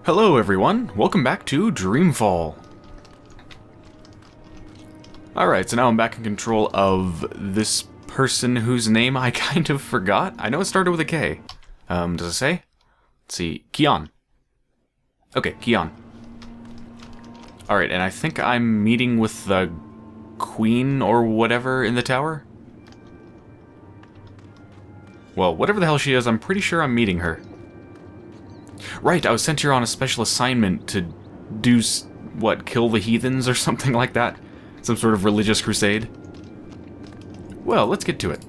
Hello everyone, welcome back to Dreamfall. Alright, so now I'm back in control of this person whose name I kind of forgot. I know it started with a K. Does it say? Let's see, Kian. Okay, Kian. Alright, and I think I'm meeting with the queen or whatever in the tower? Well, whatever the hell she is, I'm pretty sure I'm meeting her. Right, I was sent here on a special assignment to do, what, kill the heathens or something like that? Some sort of religious crusade? Well, let's get to it.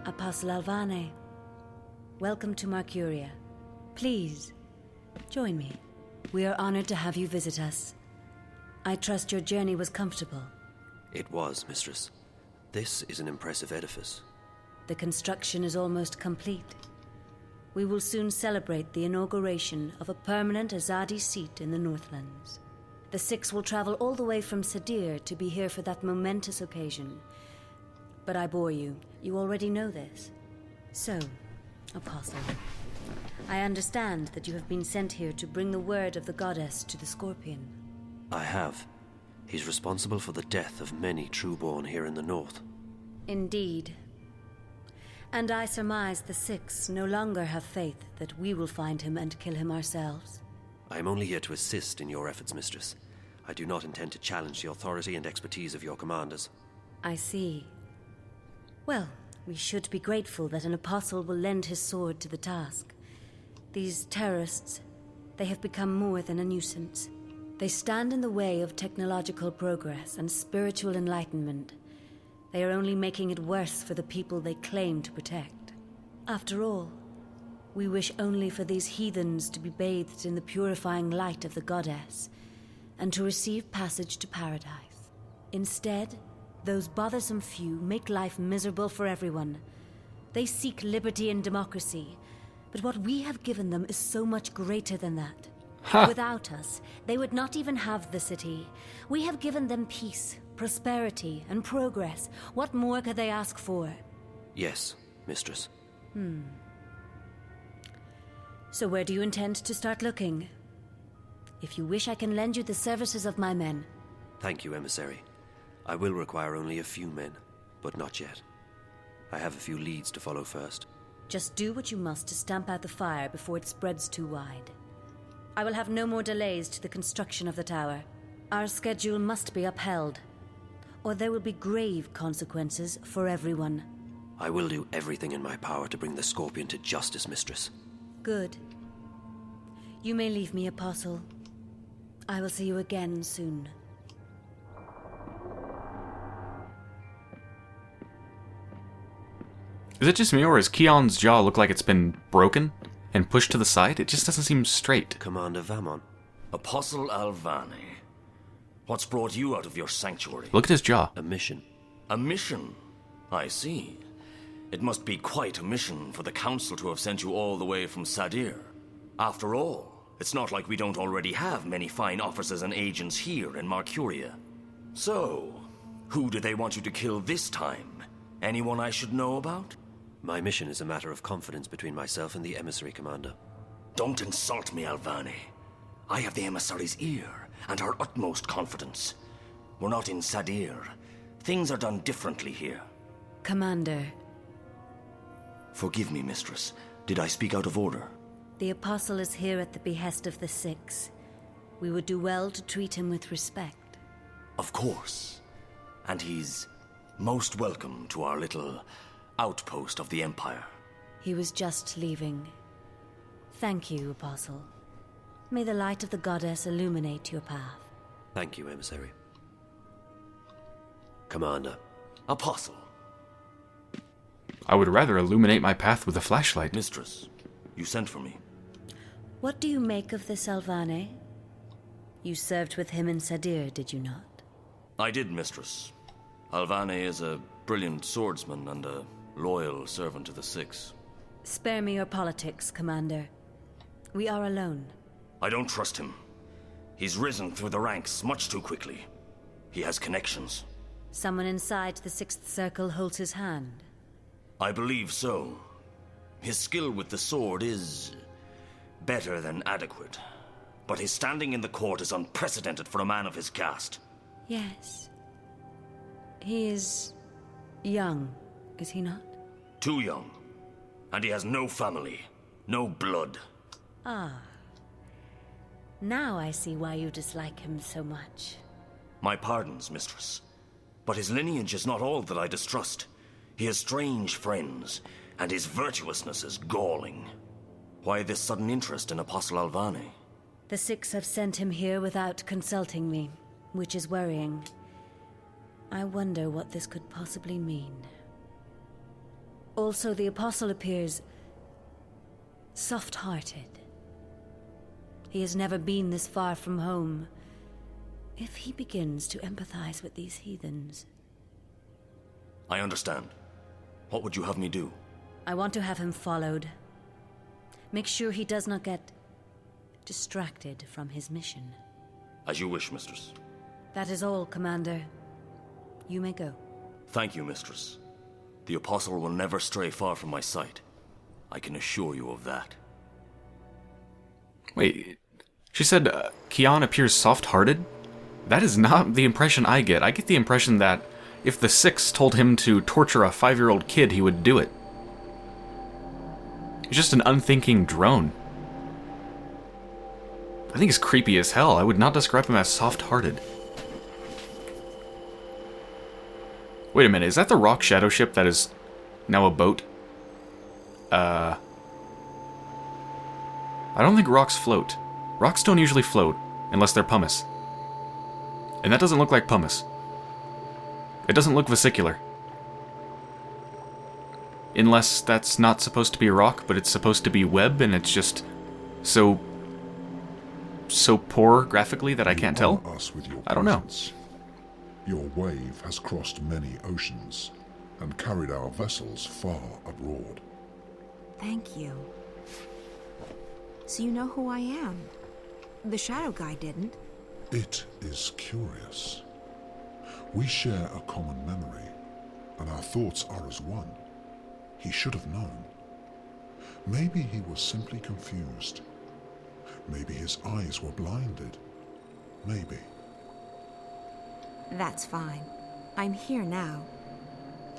Apostle Alvane, welcome to Mercuria. Please, join me. We are honored to have you visit us. I trust your journey was comfortable. It was, mistress. This is an impressive edifice. The construction is almost complete. We will soon celebrate the inauguration of a permanent Azadi seat in the Northlands. The Six will travel all the way from Sadir to be here for that momentous occasion. But I bore you. You already know this. So, Apostle, I understand that you have been sent here to bring the word of the goddess to the Scorpion. I have. He's responsible for the death of many trueborn here in the north. Indeed. And I surmise the Six no longer have faith that we will find him and kill him ourselves. I am only here to assist in your efforts, mistress. I do not intend to challenge the authority and expertise of your commanders. I see. Well, we should be grateful that an apostle will lend his sword to the task. These terrorists, they have become more than a nuisance. They stand in the way of technological progress and spiritual enlightenment. They are only making it worse for the people they claim to protect. After all, we wish only for these heathens to be bathed in the purifying light of the goddess, and to receive passage to paradise. Instead, those bothersome few make life miserable for everyone. They seek liberty and democracy, but what we have given them is so much greater than that. Without us, they would not even have the city. We have given them peace, prosperity, and progress. What more could they ask for? Yes, mistress. So where do you intend to start looking? If you wish, I can lend you the services of my men. Thank you, emissary. I will require only a few men, but not yet. I have a few leads to follow first. Just do what you must to stamp out the fire before it spreads too wide. I will have no more delays to the construction of the tower. Our schedule must be upheld, or there will be grave consequences for everyone. I will do everything in my power to bring the Scorpion to justice, mistress. Good. You may leave me, Apostle. I will see you again soon. Is it just me, or does Keon's jaw look like it's been broken and pushed to the side? It just doesn't seem straight. Commander Vamon. Apostle Alvane, what's brought you out of your sanctuary? Look at his jaw. A mission. A mission? I see. It must be quite a mission for the Council to have sent you all the way from Sadir. After all, it's not like we don't already have many fine officers and agents here in Mercuria. So, who do they want you to kill this time? Anyone I should know about? My mission is a matter of confidence between myself and the emissary, Commander. Don't insult me, Alvane. I have the emissary's ear and her utmost confidence. We're not in Sadir. Things are done differently here. Commander. Forgive me, mistress. Did I speak out of order? The Apostle is here at the behest of the Six. We would do well to treat him with respect. Of course. And he's most welcome to our little outpost of the Empire. He was just leaving. Thank you, Apostle. May the light of the goddess illuminate your path. Thank you, emissary. Commander. Apostle. I would rather illuminate my path with a flashlight. Mistress, you sent for me. What do you make of this Alvane? You served with him in Sadir, did you not? I did, Mistress. Alvane is a brilliant swordsman and a loyal servant to the Six. Spare me your politics, Commander. We are alone. I don't trust him. He's risen through the ranks much too quickly. He has connections. Someone inside the Sixth Circle holds his hand. I believe so. His skill with the sword is better than adequate. But his standing in the court is unprecedented for a man of his caste. Yes. He is young, is he not? Too young. And he has no family, no blood. Ah. Now I see why you dislike him so much. My pardons, Mistress. But his lineage is not all that I distrust. He has strange friends, and his virtuousness is galling. Why this sudden interest in Apostle Alvane? The Six have sent him here without consulting me, which is worrying. I wonder what this could possibly mean. Also, the Apostle appears soft-hearted. He has never been this far from home. If he begins to empathize with these heathens... I understand. What would you have me do? I want to have him followed. Make sure he does not get distracted from his mission. As you wish, Mistress. That is all, Commander. You may go. Thank you, Mistress. The Apostle will never stray far from my sight. I can assure you of that. Wait, she said Kian appears soft-hearted? That is not the impression I get. I get the impression that if the Six told him to torture a 5-year-old kid, he would do it. He's just an unthinking drone. I think he's creepy as hell. I would not describe him as soft-hearted. Wait a minute, is that the rock shadow ship that is now a boat? I don't think rocks float. Rocks don't usually float, unless they're pumice. And that doesn't look like pumice. It doesn't look vesicular. Unless that's not supposed to be a rock, but it's supposed to be web, and it's just so poor graphically that I can't tell. Us with your I don't know. presence. Your wave has crossed many oceans and carried our vessels far abroad. Thank you. So you know who I am? The Shadow Guy didn't. It is curious. We share a common memory, and our thoughts are as one. He should have known. Maybe he was simply confused. Maybe his eyes were blinded. Maybe. That's fine. I'm here now.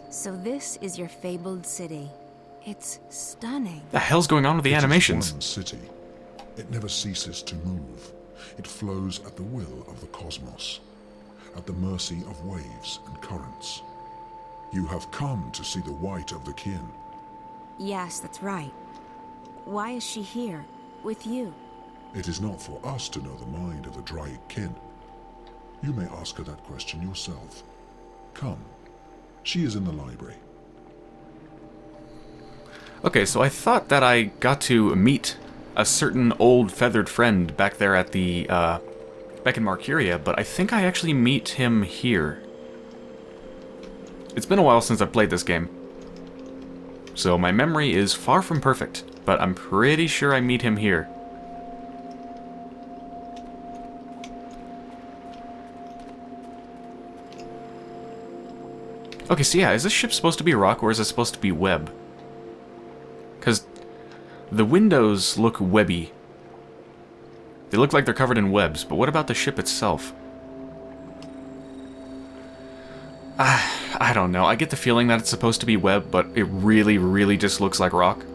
So this is your fabled city. It's stunning. The hell's going on with the animations? It is one city. It never ceases to move. It flows at the will of the cosmos, at the mercy of waves and currents. You have come to see the white of the kin. Yes, that's right. Why is she here, with you? It is not for us to know the mind of the dry kin. You may ask her that question yourself. Come. She is in the library. Okay, so I thought that I got to meet a certain old feathered friend back there at the, back in Marcuria, but I think I actually meet him here. It's been a while since I've played this game, so my memory is far from perfect, but I'm pretty sure I meet him here. Okay, so yeah, is this ship supposed to be rock, or is it supposed to be web? Because the windows look webby. They look like they're covered in webs, but what about the ship itself? I don't know. I get the feeling that it's supposed to be web, but it really, really just looks like rock.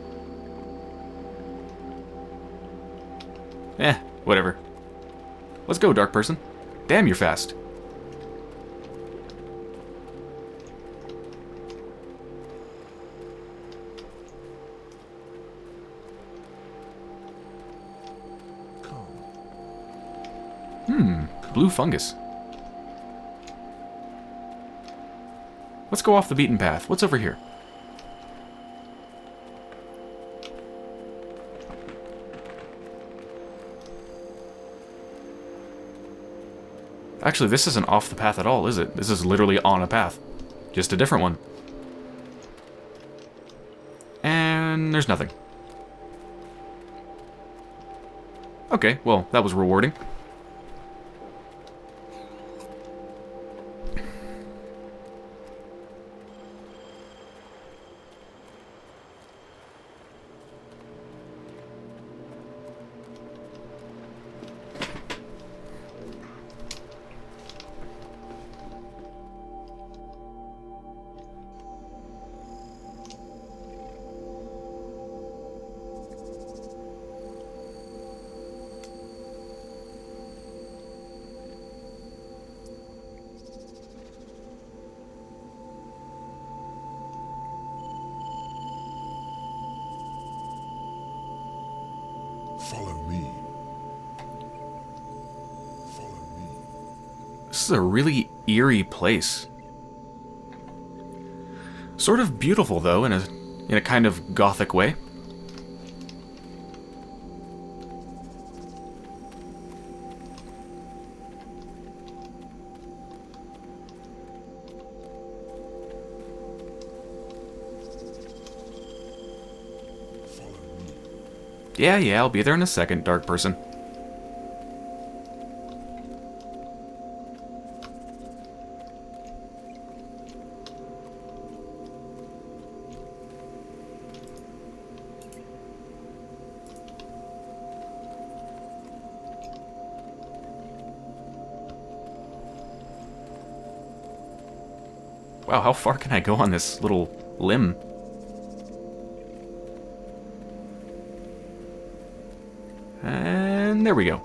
Whatever. Let's go, Dark Person. Damn, you're fast. Blue fungus. Let's go off the beaten path. What's over here? Actually, this isn't off the path at all, is it? This is literally on a path. Just a different one. And there's nothing. Okay, well, that was rewarding. Follow me. Follow me. This is a really eerie place. Sort of beautiful, though, in a kind of gothic way. Yeah, I'll be there in a second, dark person. Wow, how far can I go on this little limb? And there we go.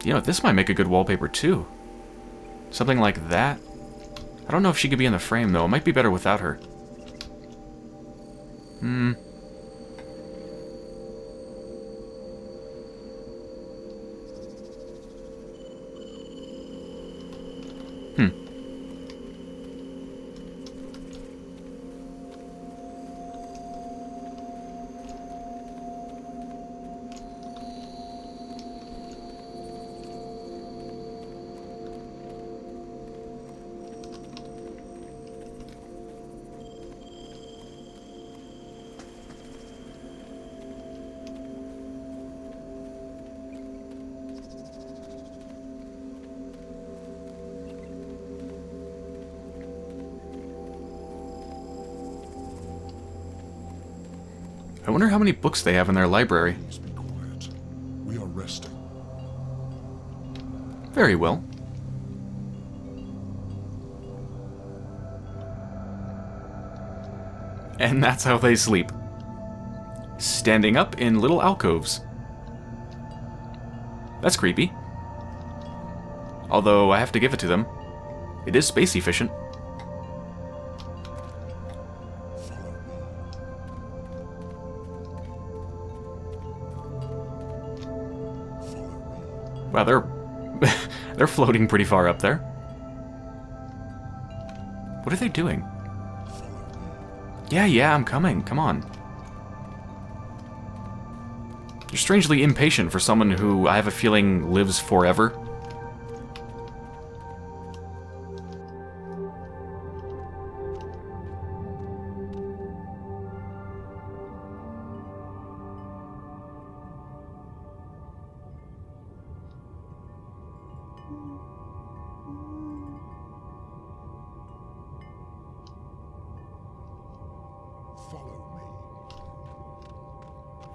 You know, this might make a good wallpaper too. Something like that. I don't know if she could be in the frame though. It might be better without her. Hmm. I wonder how many books they have in their library. Please be quiet. We are resting. Very well. And that's how they sleep. Standing up in little alcoves. That's creepy. Although, I have to give it to them. It is space efficient. Wow, they're floating pretty far up there. What are they doing? Yeah, I'm coming. Come on. You're strangely impatient for someone who I have a feeling lives forever.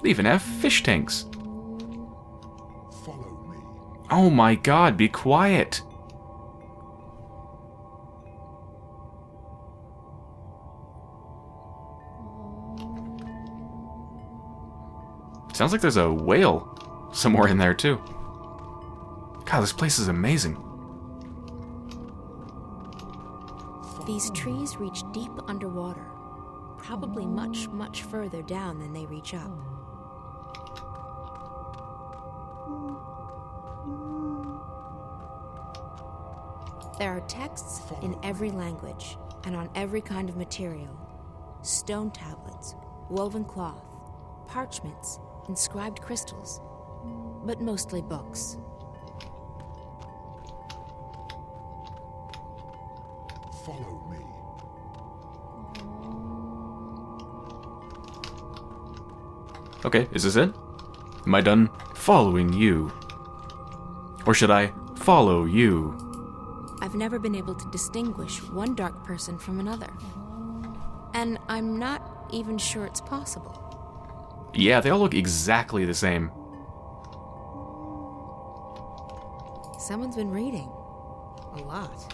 They even have fish tanks. Follow me. Oh my god, be quiet. Sounds like there's a whale somewhere in there too. God, this place is amazing. These trees reach deep underwater, probably much, much further down than they reach up. There are texts in every language and on every kind of material. Stone tablets, woven cloth, parchments, inscribed crystals, but mostly books. Follow me. Okay, is this it? Am I done following you? Or should I follow you? I've never been able to distinguish one dark person from another. And I'm not even sure it's possible. Yeah, they all look exactly the same. Someone's been reading. A lot.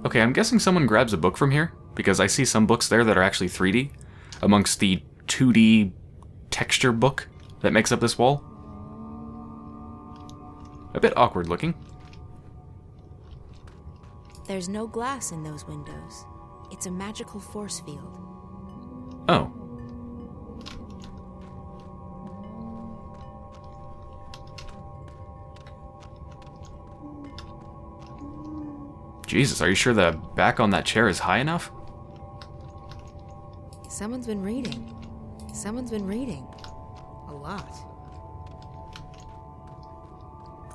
Okay, I'm guessing someone grabs a book from here, because I see some books there that are actually 3D, amongst the 2D texture book that makes up this wall. A bit awkward looking. There's no glass in those windows. It's a magical force field. Oh. Jesus, are you sure the back on that chair is high enough? Someone's been reading. Someone's been reading. A lot.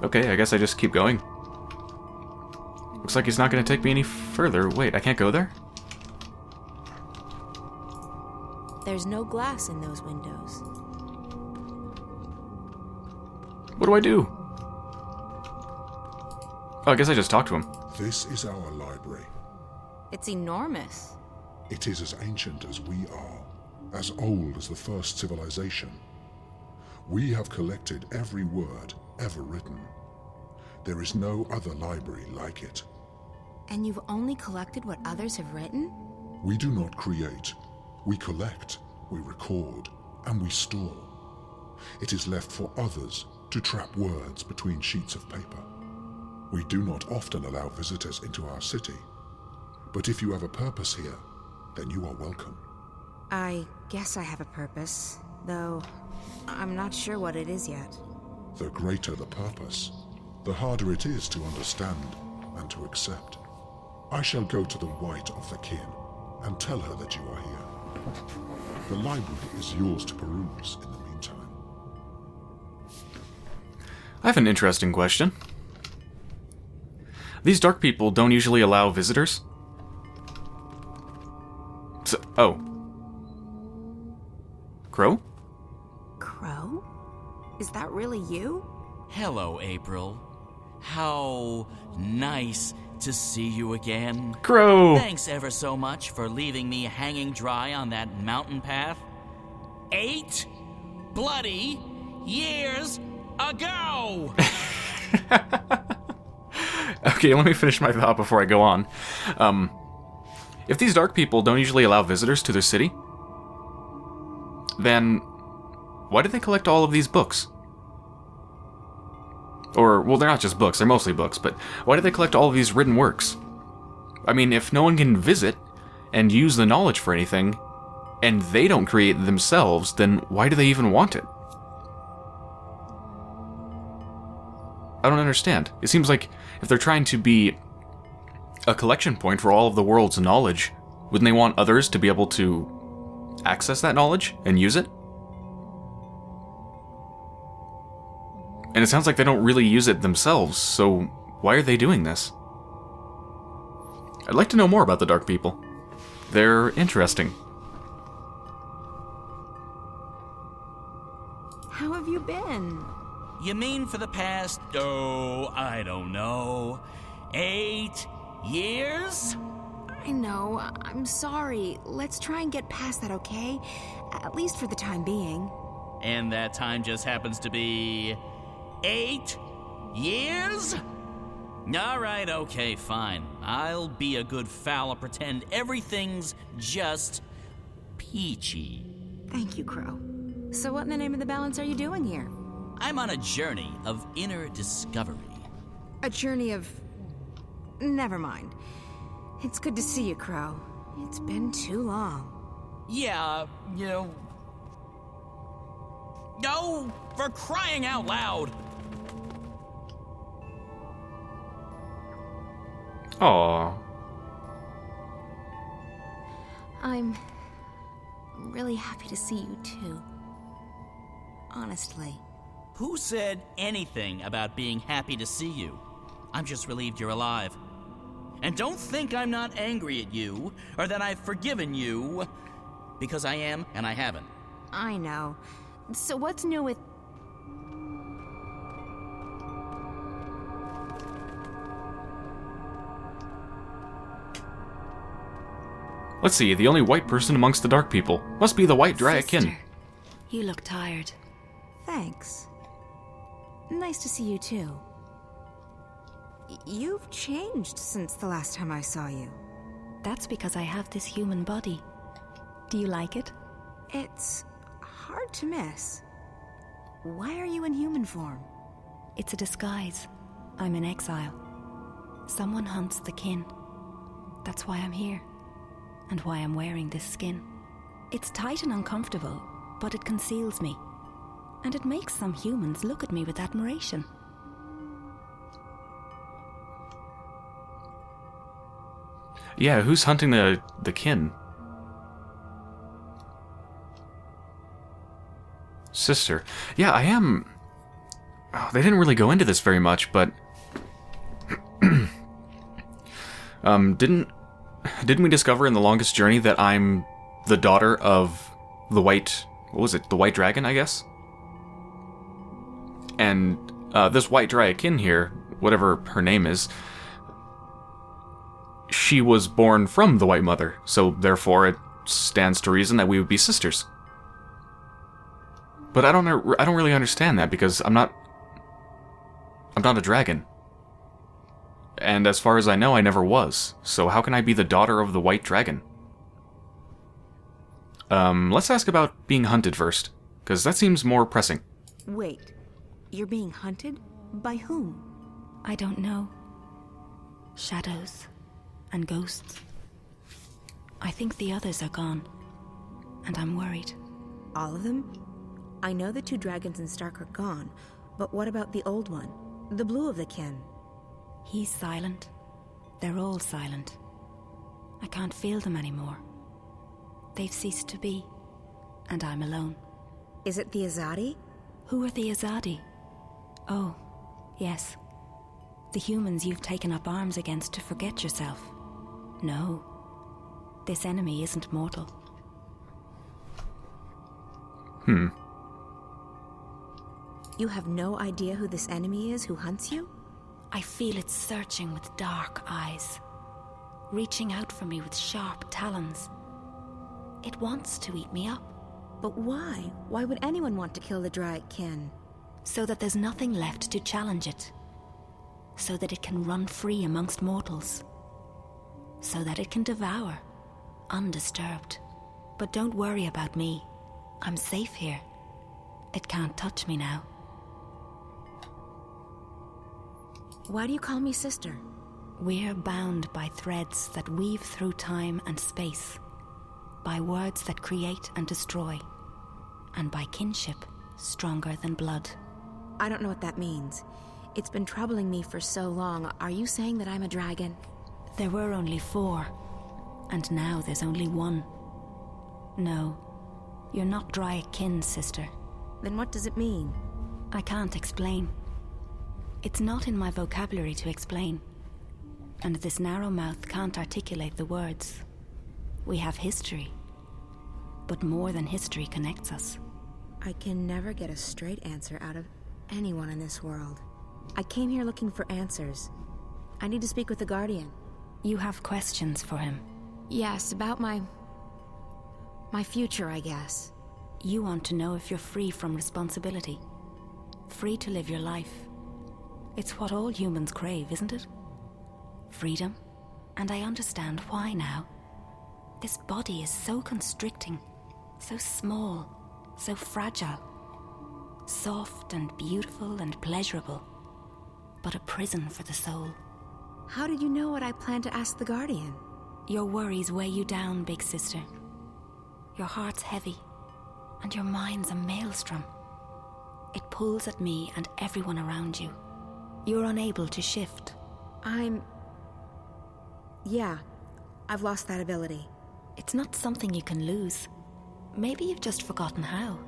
Okay, I guess I just keep going. Looks like he's not going to take me any further. Wait, I can't go there? There's no glass in those windows. What do I do? Oh, I guess I just talked to him. This is our library. It's enormous. It is as ancient as we are, as old as the first civilization. We have collected every word ever written. There is no other library like it. And you've only collected what others have written? We do not create. We collect, we record, and we store. It is left for others to trap words between sheets of paper. We do not often allow visitors into our city, but if you have a purpose here, then you are welcome. I guess I have a purpose, though I'm not sure what it is yet. The greater the purpose, the harder it is to understand and to accept. I shall go to the White of the Kian and tell her that you are here. The library is yours to peruse in the meantime. I have an interesting question. These dark people don't usually allow visitors? So, oh. Crow? Crow? Is that really you? Hello, April. How nice to see you again. Crow! Thanks ever so much for leaving me hanging dry on that mountain path. 8 bloody years ago! Okay, let me finish my thought before I go on. If these dark people don't usually allow visitors to their city, then why do they collect all of these books? Or, well, they're not just books, they're mostly books, but why do they collect all of these written works? I mean, if no one can visit and use the knowledge for anything, and they don't create it themselves, then why do they even want it? I don't understand. It seems like if they're trying to be a collection point for all of the world's knowledge, wouldn't they want others to be able to access that knowledge and use it? And it sounds like they don't really use it themselves, so why are they doing this? I'd like to know more about the Dark People. They're interesting. How have you been? You mean for the past, I don't know, 8 years? I know. I'm sorry. Let's try and get past that, okay? At least for the time being. And that time just happens to be 8 years? Alright, okay, fine. I'll be a good fowl and pretend everything's just peachy. Thank you, Crow. So what in the name of the balance are you doing here? I'm on a journey of inner discovery. A journey of... Never mind. It's good to see you, Crow. It's been too long. Yeah, you know... No, for crying out loud! Aw. I'm really happy to see you too. Honestly. Who said anything about being happy to see you? I'm just relieved you're alive. And don't think I'm not angry at you, or that I've forgiven you, because I am and I haven't. I know. So what's new with... Let's see, the only white person amongst the dark people. Must be the white Draken. Sister, you look tired. Thanks. Nice to see you too. You've changed since the last time I saw you. That's because I have this human body. Do you like it? It's hard to miss. Why are you in human form? It's a disguise. I'm in exile. Someone hunts the kin. That's why I'm here. And why I'm wearing this skin. It's tight and uncomfortable, but it conceals me. And it makes some humans look at me with admiration. Yeah, who's hunting the kin? Sister. Yeah, I am... Oh, they didn't really go into this very much, but... Didn't we discover in The Longest Journey that I'm the daughter of the white... What was it? The white dragon, I guess? And this white dragon here, whatever her name is, she was born from the white mother, so therefore it stands to reason that we would be sisters. But I don't really understand that, because I'm not a dragon. And as far as I know, I never was. So how can I be the daughter of the white dragon? Let's ask about being hunted first, because that seems more pressing. Wait, you're being hunted? By whom? I don't know. Shadows and ghosts. I think the others are gone, and I'm worried. All of them? I know the two dragons in Stark are gone, but what about the old one? The blue of the kin? He's silent. They're all silent. I can't feel them anymore. They've ceased to be, and I'm alone. Is it the Azadi? Who are the Azadi? Oh, yes. The humans you've taken up arms against to forget yourself. No. This enemy isn't mortal. You have no idea who this enemy is who hunts you? I feel it searching with dark eyes, reaching out for me with sharp talons. It wants to eat me up. But why? Why would anyone want to kill the Dryad kin? So that there's nothing left to challenge it. So that it can run free amongst mortals. So that it can devour, undisturbed. But don't worry about me. I'm safe here. It can't touch me now. Why do you call me sister? We're bound by threads that weave through time and space. By words that create and destroy. And by kinship stronger than blood. I don't know what that means. It's been troubling me for so long. Are you saying that I'm a dragon? There were only 4, and now there's only 1. No, you're not Dryad kin, sister. Then what does it mean? I can't explain. It's not in my vocabulary to explain. And this narrow mouth can't articulate the words. We have history. But more than history connects us. I can never get a straight answer out of anyone in this world. I came here looking for answers. I need to speak with the Guardian. You have questions for him? Yes, about my future, I guess. You want to know if you're free from responsibility. Free to live your life. It's what all humans crave, isn't it? Freedom. And I understand why now. This body is so constricting, so small, so fragile. Soft and beautiful and pleasurable, but a prison for the soul. How did you know what I planned to ask the Guardian? Your worries weigh you down, big sister. Your heart's heavy, and your mind's a maelstrom. It pulls at me and everyone around you. You're unable to shift. I'm Yeah, I've lost that ability. It's not something you can lose. Maybe you've just forgotten how.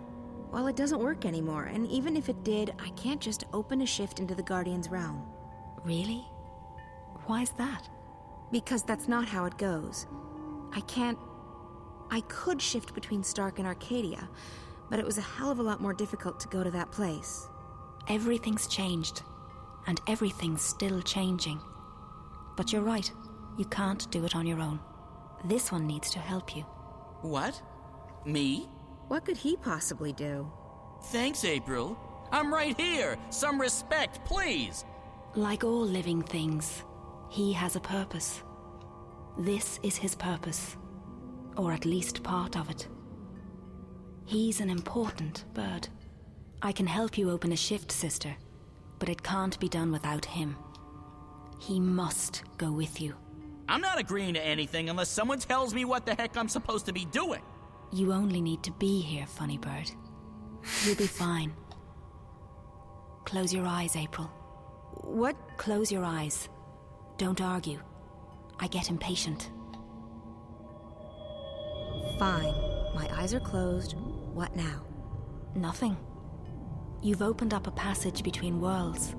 Well, it doesn't work anymore, and even if it did, I can't just open a shift into the Guardian's realm. Really? Why's that? Because that's not how it goes. I could shift between Stark and Arcadia, but it was a hell of a lot more difficult to go to that place. Everything's changed, and everything's still changing. But you're right, you can't do it on your own. This one needs to help you. What? Me? What could he possibly do? Thanks, April. I'm right here. Some respect, please. Like all living things, he has a purpose. This is his purpose, or at least part of it. He's an important bird. I can help you open a shift, sister, but it can't be done without him. He must go with you. I'm not agreeing to anything unless someone tells me what the heck I'm supposed to be doing. You only need to be here, funny bird. You'll be fine. Close your eyes, April. What? Close your eyes. Don't argue. I get impatient. Fine. My eyes are closed. What now? Nothing. You've opened up a passage between worlds.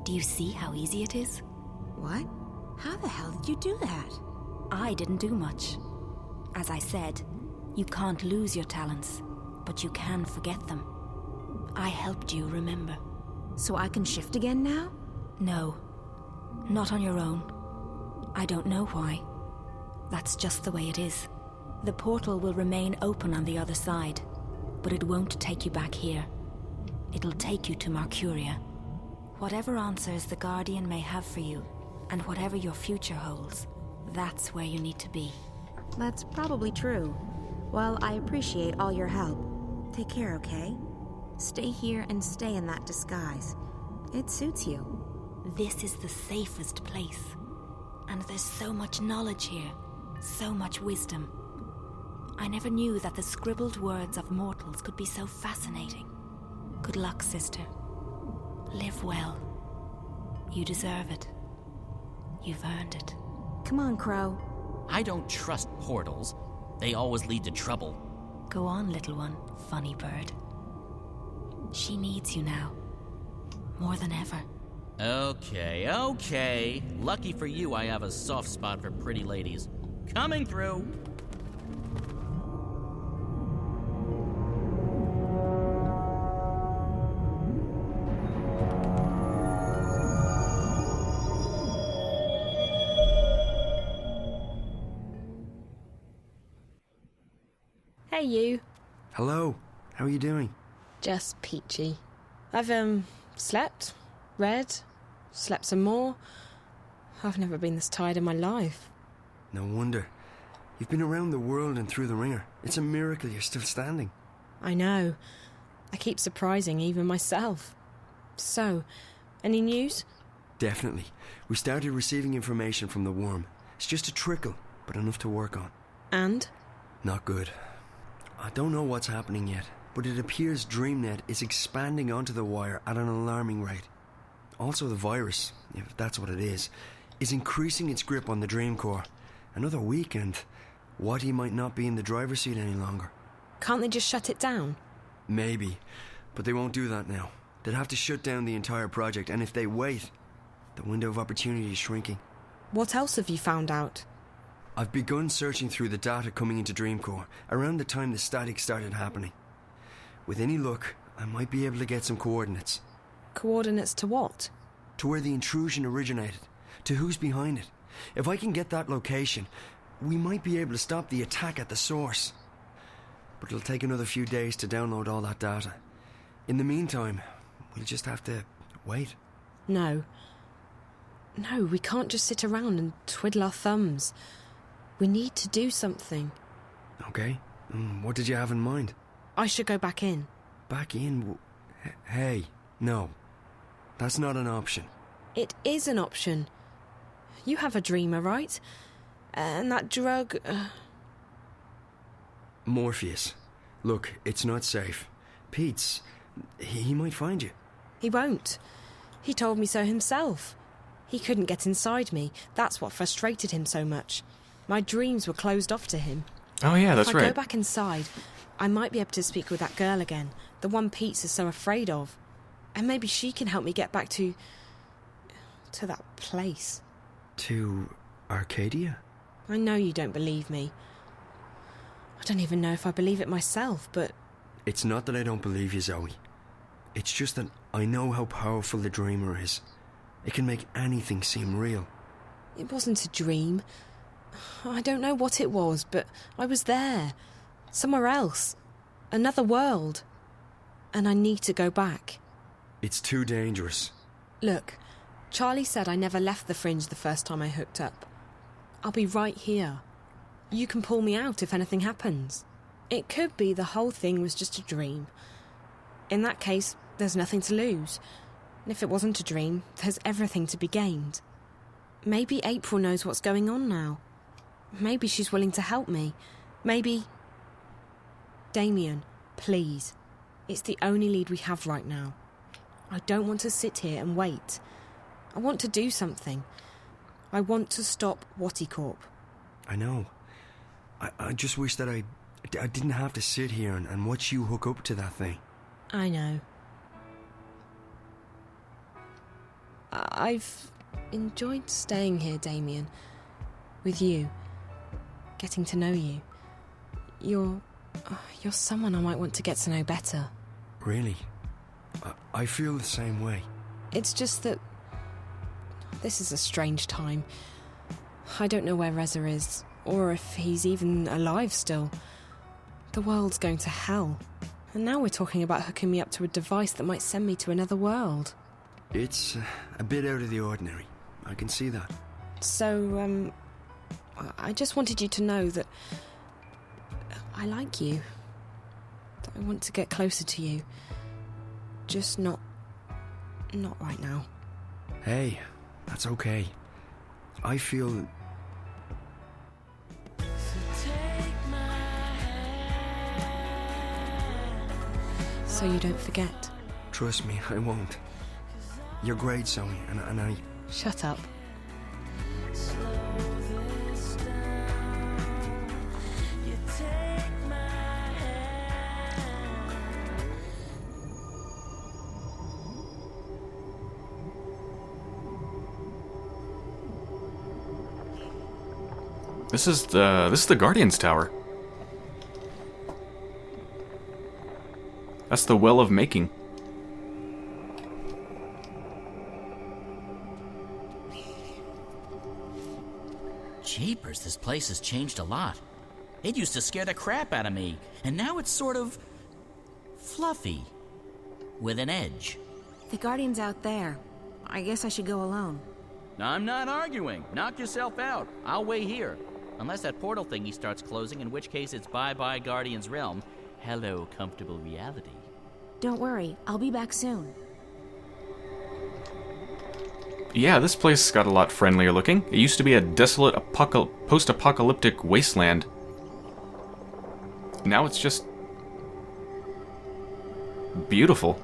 Do you see how easy it is? What? How the hell did you do that? I didn't do much. As I said, you can't lose your talents, but you can forget them. I helped you remember. So I can shift again now? No, not on your own. I don't know why. That's just the way it is. The portal will remain open on the other side, but it won't take you back here. It'll take you to Mercuria. Whatever answers the Guardian may have for you, and whatever your future holds, that's where you need to be. That's probably true. Well, I appreciate all your help. Take care, okay? Stay here and stay in that disguise. It suits you. This is the safest place. And there's so much knowledge here, so much wisdom. I never knew that the scribbled words of mortals could be so fascinating. Good luck, sister. Live well. You deserve it. You've earned it. Come on, Crow. I don't trust portals. They always lead to trouble. Go on, little one, funny bird. She needs you now. More than ever. Okay. Lucky for you, I have a soft spot for pretty ladies. Coming through. Hey, you. Hello. How are you doing? Just peachy. I've, slept, read, slept some more. I've never been this tired in my life. No wonder. You've been around the world and through the ringer. It's a miracle you're still standing. I know. I keep surprising even myself. So, any news? Definitely. We started receiving information from the worm. It's just a trickle, but enough to work on. And? Not good. I don't know what's happening yet, but it appears DreamNet is expanding onto the wire at an alarming rate. Also, the virus, if that's what it is increasing its grip on the Dream Core. Another week and Wattie might not be in the driver's seat any longer. Can't they just shut it down? Maybe, but they won't do that now. They'd have to shut down the entire project, and if they wait, the window of opportunity is shrinking. What else have you found out? I've begun searching through the data coming into Dreamcore around the time the static started happening. With any luck, I might be able to get some coordinates. Coordinates to what? To where the intrusion originated, to who's behind it. If I can get that location, we might be able to stop the attack at the source. But it'll take another few days to download all that data. In the meantime, we'll just have to wait. No, we can't just sit around and twiddle our thumbs. We need to do something. Okay. What did you have in mind? I should go back in. Back in? Hey, no. That's not an option. It is an option. You have a dreamer, right? And that drug... Morpheus. Look, it's not safe. Pete's... He might find you. He won't. He told me so himself. He couldn't get inside me. That's what frustrated him so much. My dreams were closed off to him. Oh yeah, that's if I right. go back inside, I might be able to speak with that girl again, the one Pete is so afraid of. And maybe she can help me get back to that place. To Arcadia? I know you don't believe me. I don't even know if I believe it myself, but... It's not that I don't believe you, Zoe. It's just that I know how powerful the dreamer is. It can make anything seem real. It wasn't a dream. I don't know what it was, but I was there. Somewhere else. Another world. And I need to go back. It's too dangerous. Look, Charlie said I never left the Fringe the first time I hooked up. I'll be right here. You can pull me out if anything happens. It could be the whole thing was just a dream. In that case, there's nothing to lose. And if it wasn't a dream, there's everything to be gained. Maybe April knows what's going on now. Maybe she's willing to help me. Maybe... Damien, please. It's the only lead we have right now. I don't want to sit here and wait. I want to do something. I want to stop Watticorp. I know. I just wish that I didn't have to sit here and watch you hook up to that thing. I know. I've enjoyed staying here, Damien. With you. Getting to know you. You're someone I might want to get to know better. Really? I feel the same way. It's just that... This is a strange time. I don't know where Reza is, or if he's even alive still. The world's going to hell. And now we're talking about hooking me up to a device that might send me to another world. It's a bit out of the ordinary. I can see that. So, I just wanted you to know that I like you. That I want to get closer to you. Just not right now. Hey, that's okay. I feel... So you don't forget. Trust me, I won't. You're great, Zoe, and I... Shut up. This is the Guardian's Tower. That's the Well of Making. Jeepers, this place has changed a lot. It used to scare the crap out of me, and now it's sort of... fluffy. With an edge. The Guardian's out there. I guess I should go alone. I'm not arguing. Knock yourself out. I'll wait here. Unless that portal thingy starts closing, in which case it's bye-bye Guardian's Realm. Hello, comfortable reality. Don't worry, I'll be back soon. Yeah, this place got a lot friendlier looking. It used to be a desolate post-apocalyptic wasteland. Now it's just... beautiful.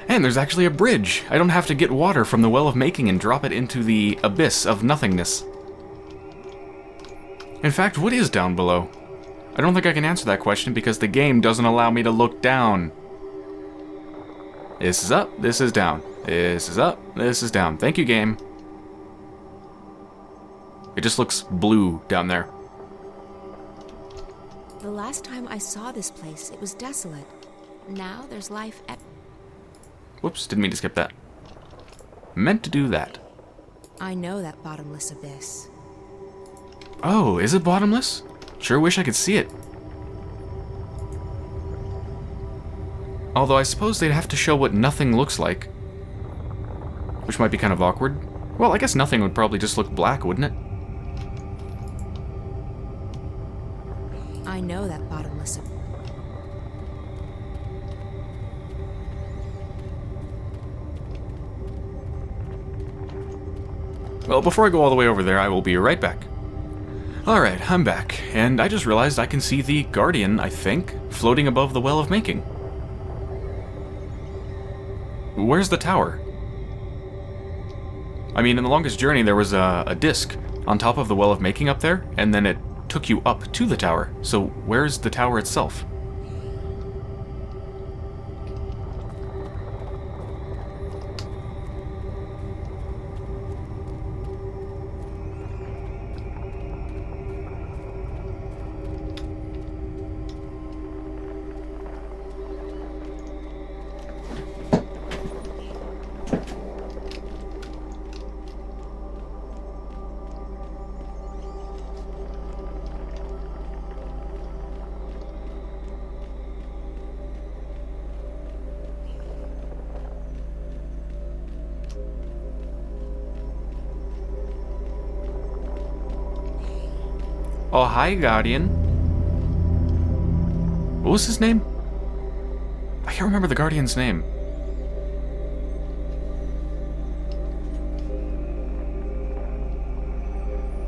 And there's actually a bridge. I don't have to get water from the Well of Making and drop it into the abyss of nothingness. In fact, what is down below? I don't think I can answer that question because the game doesn't allow me to look down. This is up, this is down. This is up, this is down. Thank you, game. It just looks blue down there. The last time I saw this place, it was desolate. Now there's life at... Whoops, didn't mean to skip that. Meant to do that. I know that bottomless abyss. Oh, is it bottomless? Sure wish I could see it. Although I suppose they'd have to show what nothing looks like. Which might be kind of awkward. Well, I guess nothing would probably just look black, wouldn't it? I know that bottomless abyss. Well, before I go all the way over there, I will be right back. Alright, I'm back, and I just realized I can see the Guardian, I think, floating above the Well of Making. Where's the tower? I mean, in the longest journey, there was a disc on top of the Well of Making up there, and then it took you up to the tower. So where's the tower itself? Oh, hi, Guardian. What was his name? I can't remember the Guardian's name.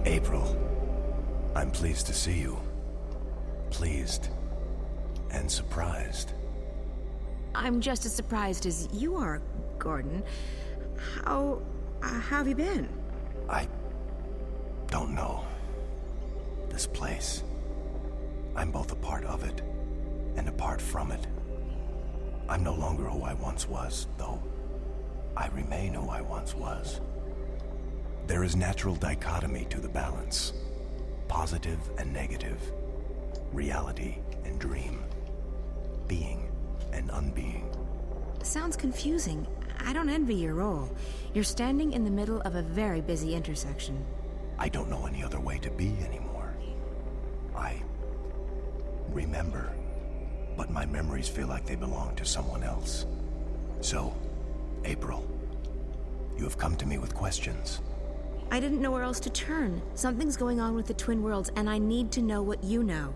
April, I'm pleased to see you. Pleased and surprised. I'm just as surprised as you are, Gordon. How have you been? I don't know. This place. I'm both a part of it and apart from it. I'm no longer who I once was, though I remain who I once was. There is natural dichotomy to the balance. Positive and negative. Reality and dream. Being and unbeing. Sounds confusing. I don't envy your role. You're standing in the middle of a very busy intersection. I don't know any other way to be anymore. I remember, but my memories feel like they belong to someone else. So, April, you have come to me with questions. I didn't know where else to turn. Something's going on with the Twin Worlds, and I need to know what you know.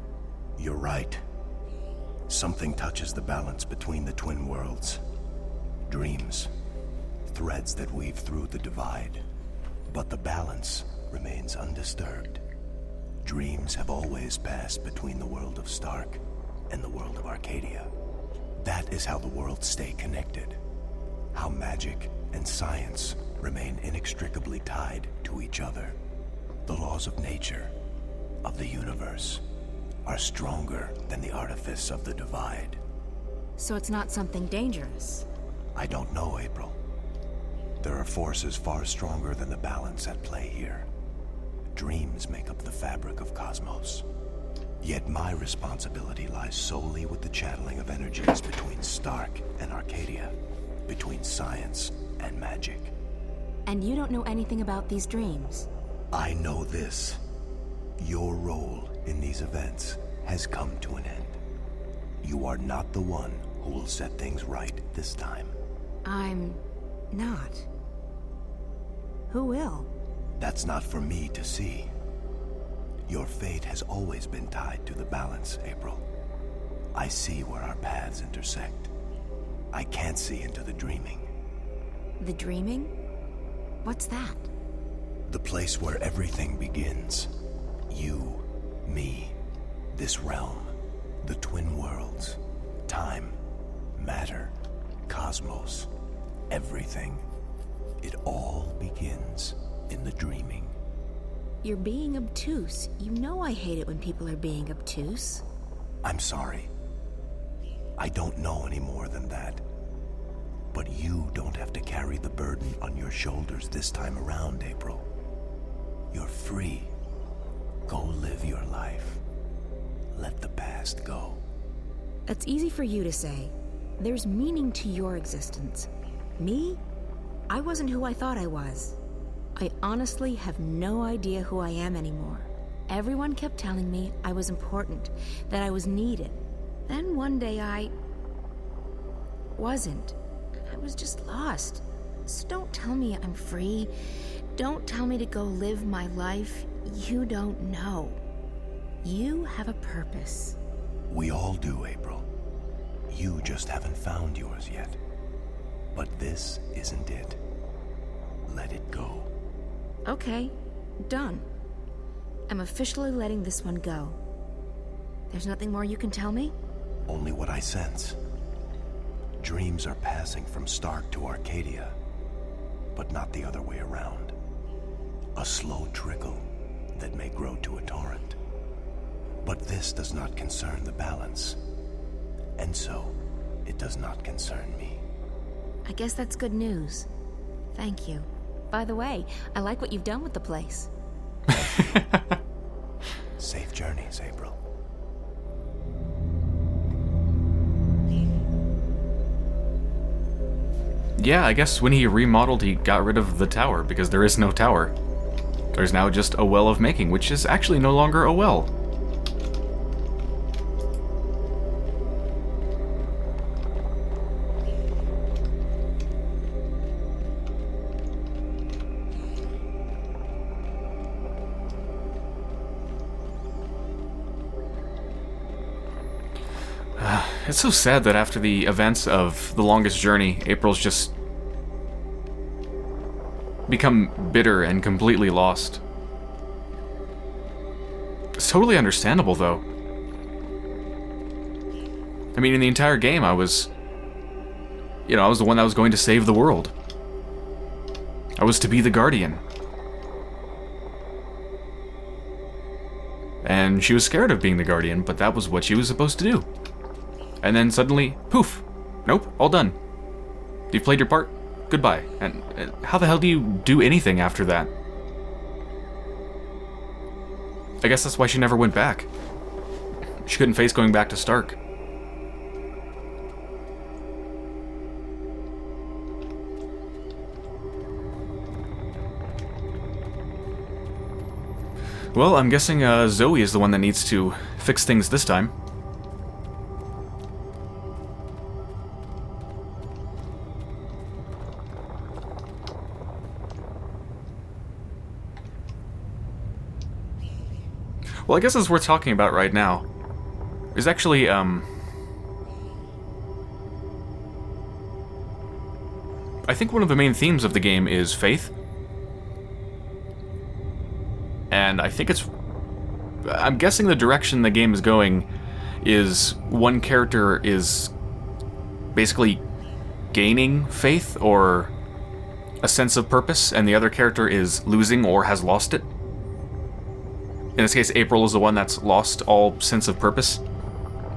You're right. Something touches the balance between the Twin Worlds. Dreams. Threads that weave through the divide. But the balance remains undisturbed. Dreams have always passed between the world of Stark and the world of Arcadia. That is how the worlds stay connected. How magic and science remain inextricably tied to each other. The laws of nature, of the universe, are stronger than the artifice of the divide. So it's not something dangerous? I don't know, April. There are forces far stronger than the balance at play here. Dreams make up the fabric of cosmos. Yet my responsibility lies solely with the channeling of energies between Stark and Arcadia, between science and magic. And you don't know anything about these dreams? I know this. Your role in these events has come to an end. You are not the one who will set things right this time. I'm not. Who will? That's not for me to see. Your fate has always been tied to the balance, April. I see where our paths intersect. I can't see into the dreaming. The dreaming? What's that? The place where everything begins. You, me, this realm, the Twin Worlds, time, matter, cosmos, everything. It all begins in the dreaming. You're being obtuse. You know I hate it when people are being obtuse. I'm sorry. I don't know any more than that. But you don't have to carry the burden on your shoulders this time around, April. You're free. Go live your life. Let the past go. It's easy for you to say. There's meaning to your existence. Me? I wasn't who I thought I was. I honestly have no idea who I am anymore. Everyone kept telling me I was important, that I was needed. Then one day I wasn't. I was just lost. So don't tell me I'm free. Don't tell me to go live my life. You don't know. You have a purpose. We all do, April. You just haven't found yours yet. But this isn't it. Let it go. Okay, done. I'm officially letting this one go. There's nothing more you can tell me? Only what I sense. Dreams are passing from Stark to Arcadia. but not the other way around. A slow trickle that may grow to a torrent. But this does not concern the balance, and so it does not concern me. I guess that's good news. Thank you. By the way, I like what you've done with the place. Safe journeys, April. Yeah, I guess when he remodeled, he got rid of the tower, because there is no tower. There's now just a well of making, which is actually no longer a well. It's so sad that after the events of The Longest Journey, April's just become bitter and completely lost. It's totally understandable, though. I mean, in the entire game, I was the one that was going to save the world. I was to be the Guardian. And she was scared of being the Guardian, but that was what she was supposed to do. And then suddenly, poof! Nope, all done. You've played your part, goodbye. And how the hell do you do anything after that? I guess that's why she never went back. She couldn't face going back to Stark. Well, I'm guessing Zoe is the one that needs to fix things this time. Well, I guess as we're talking about right now, there's actually, I think one of the main themes of the game is faith. And I think I'm guessing the direction the game is going is one character is basically gaining faith or a sense of purpose, and the other character is losing or has lost it. In this case, April is the one that's lost all sense of purpose,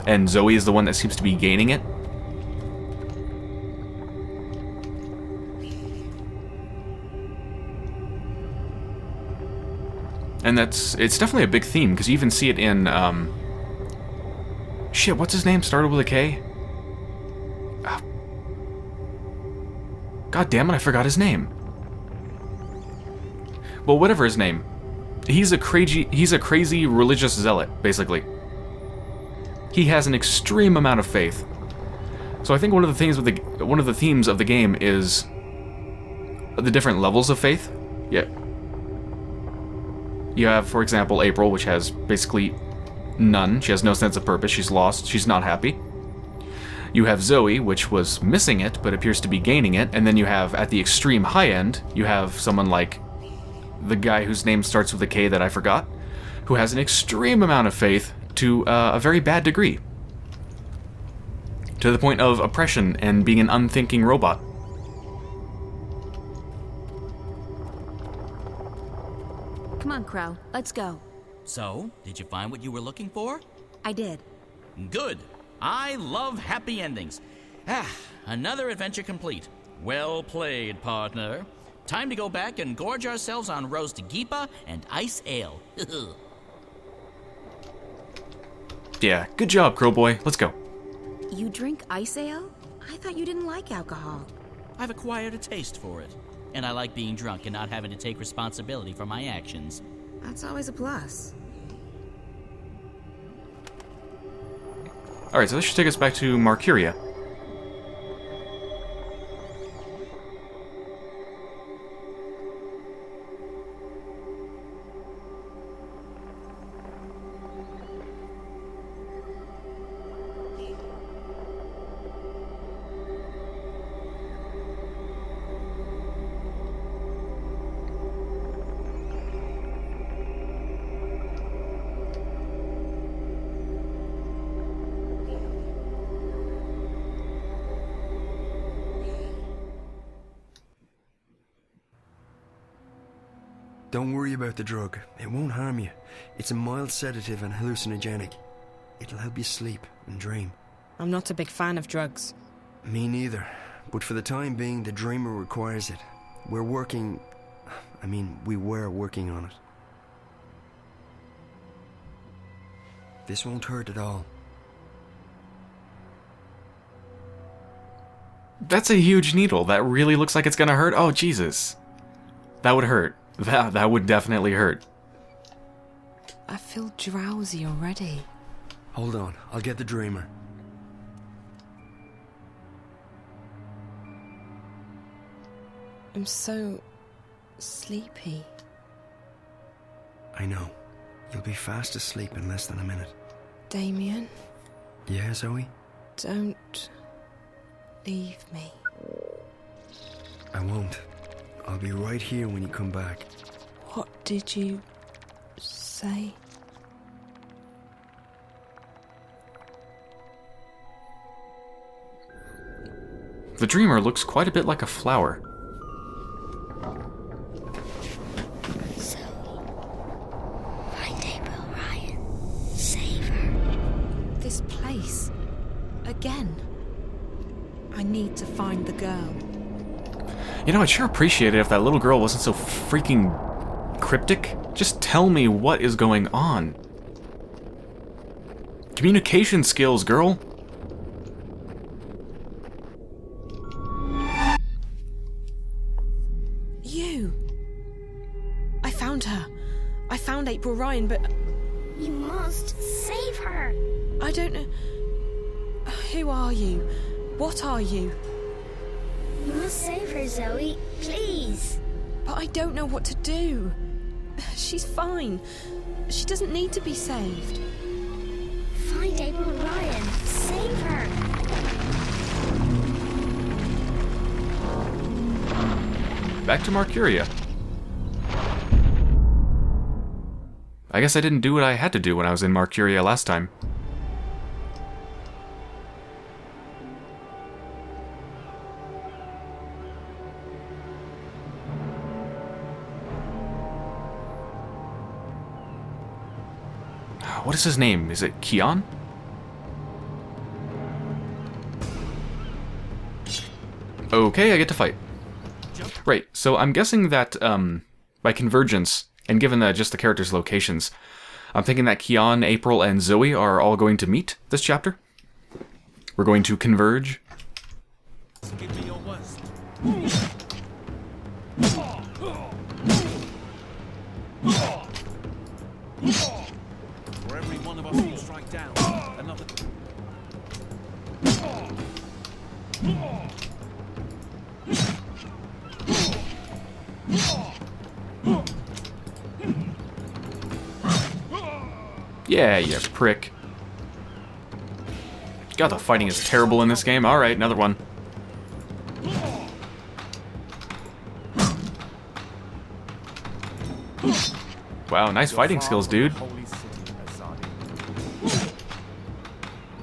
and Zoe is the one that seems to be gaining it. And it's definitely a big theme, because you even see it in, shit, what's his name? Started with a K? God damn it, I forgot his name. Well, whatever his name. He's a crazy religious zealot, basically. He has an extreme amount of faith. So I think one of the themes of the game is the different levels of faith. Yeah. You have, for example, April, which has basically none. She has no sense of purpose. She's lost. She's not happy. You have Zoe, which was missing it, but appears to be gaining it. And then you have, at the extreme high end, you have someone like the guy whose name starts with a K that I forgot, who has an extreme amount of faith to a very bad degree. To the point of oppression and being an unthinking robot. Come on, Crow. Let's go. So, did you find what you were looking for? I did. Good. I love happy endings. Another adventure complete. Well played, partner. Time to go back and gorge ourselves on roast geepa and ice ale. Yeah, good job, Crowboy. Let's go. You drink ice ale? I thought you didn't like alcohol. I've acquired a taste for it. And I like being drunk and not having to take responsibility for my actions. That's always a plus. Alright, so this should take us back to Marcuria. Don't worry about the drug. It won't harm you. It's a mild sedative and hallucinogenic. It'll help you sleep and dream. I'm not a big fan of drugs. Me neither. But for the time being, the dreamer requires it. We were working on it. This won't hurt at all. That's a huge needle. That really looks like it's gonna hurt. Oh, Jesus. That would hurt. That would definitely hurt. I feel drowsy already. Hold on, I'll get the dreamer. I'm so sleepy. I know. You'll be fast asleep in less than a minute. Damien, Yeah, Zoe? don't leave me. I won't. I'll be right here when you come back. What did you say? The dreamer looks quite a bit like a flower. Find April, Ryan. Save her. This place. Again. I need to find the girl. You know, I'd sure appreciate it if that little girl wasn't so freaking cryptic. Just tell me what is going on. Communication skills, girl. You. I found her. I found April Ryan, but You must save her. I don't know. Who are you? What are you? You must save her, Zoe. Please. But I don't know what to do. She's fine. She doesn't need to be saved. Find April Ryan. Save her. Back to Marcuria. I guess I didn't do what I had to do when I was in Marcuria last time. What is his name? Is it Keon? Okay, I get to fight. Right, so I'm guessing that, by convergence, and given just the characters' locations, I'm thinking that Kian, April, and Zoe are all going to meet this chapter. We're going to converge. Give me your worst. For every one of us you strike down, another. Yeah, you prick. God, the fighting is terrible in this game. Alright, another one. Wow, nice fighting skills, dude.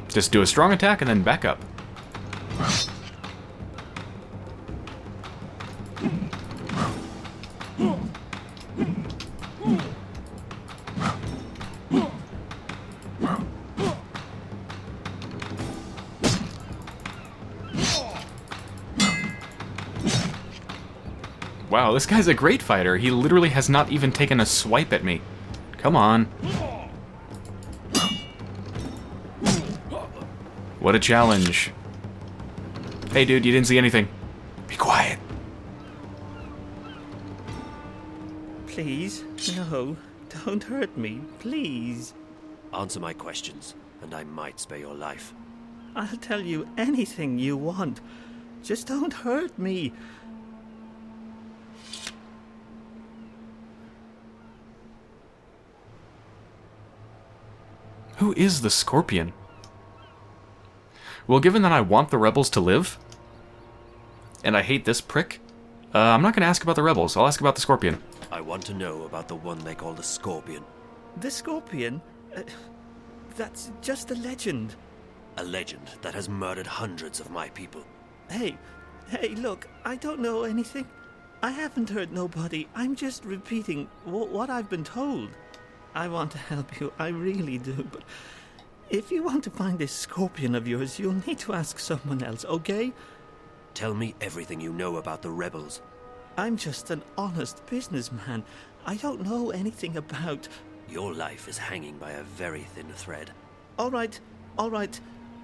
Just do a strong attack and then back up. Wow, this guy's a great fighter. He literally has not even taken a swipe at me. Come on. What a challenge. Hey dude, you didn't see anything. Be quiet. Please, no. Don't hurt me, please. Answer my questions, and I might spare your life. I'll tell you anything you want. Just don't hurt me. Who is the Scorpion? Well, given that I want the rebels to live, and I hate this prick, I'm not going to ask about the rebels. I'll ask about the Scorpion. I want to know about the one they call the Scorpion. The Scorpion? That's just a legend. A legend that has murdered hundreds of my people. Hey, look, I don't know anything. I haven't hurt nobody. I'm just repeating what I've been told. I want to help you, I really do, but if you want to find this scorpion of yours, you'll need to ask someone else, okay? Tell me everything you know about the rebels. I'm just an honest businessman. I don't know anything about... Your life is hanging by a very thin thread. All right.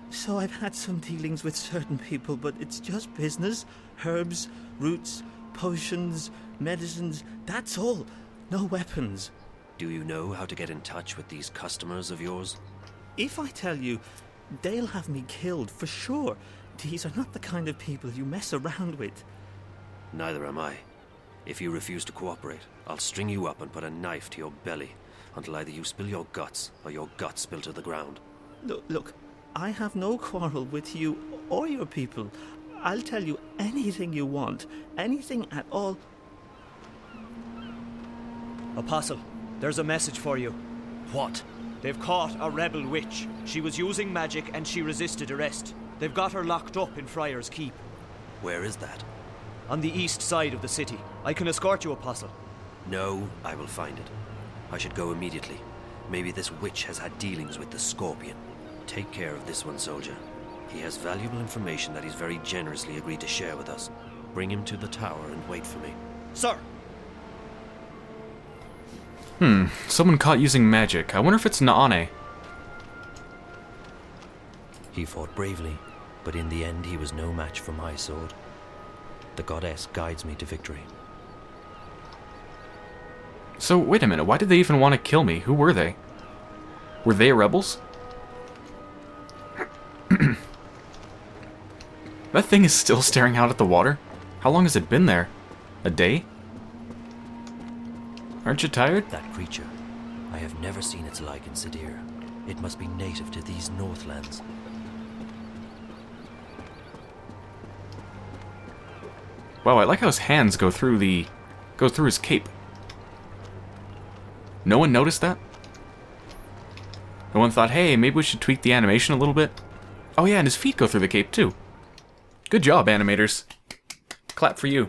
So I've had some dealings with certain people, but it's just business. Herbs, roots, potions, medicines, that's all. No weapons. Do you know how to get in touch with these customers of yours? If I tell you, they'll have me killed for sure. These are not the kind of people you mess around with. Neither am I. If you refuse to cooperate, I'll string you up and put a knife to your belly until either you spill your guts or your guts spill to the ground. Look, I have no quarrel with you or your people. I'll tell you anything you want, anything at all. Apostle, there's a message for you. What? They've caught a rebel witch. She was using magic and she resisted arrest. They've got her locked up in Friar's Keep. Where is that? On the east side of the city. I can escort you, Apostle. No, I will find it. I should go immediately. Maybe this witch has had dealings with the Scorpion. Take care of this one, soldier. He has valuable information that he's very generously agreed to share with us. Bring him to the tower and wait for me. Sir! Someone caught using magic. I wonder if it's Naane. He fought bravely, but in the end he was no match for my sword. The goddess guides me to victory. So, wait a minute, why did they even want to kill me? Who were they? Were they rebels? That thing is still staring out at the water? How long has it been there? A day? Aren't you tired? That creature. I have never seen its like in Sadir. It must be native to these Northlands. Wow, I like how his hands go through his cape. No one noticed that? No one thought, hey, maybe we should tweak the animation a little bit? Oh yeah, and his feet go through the cape too. Good job, animators. Clap for you.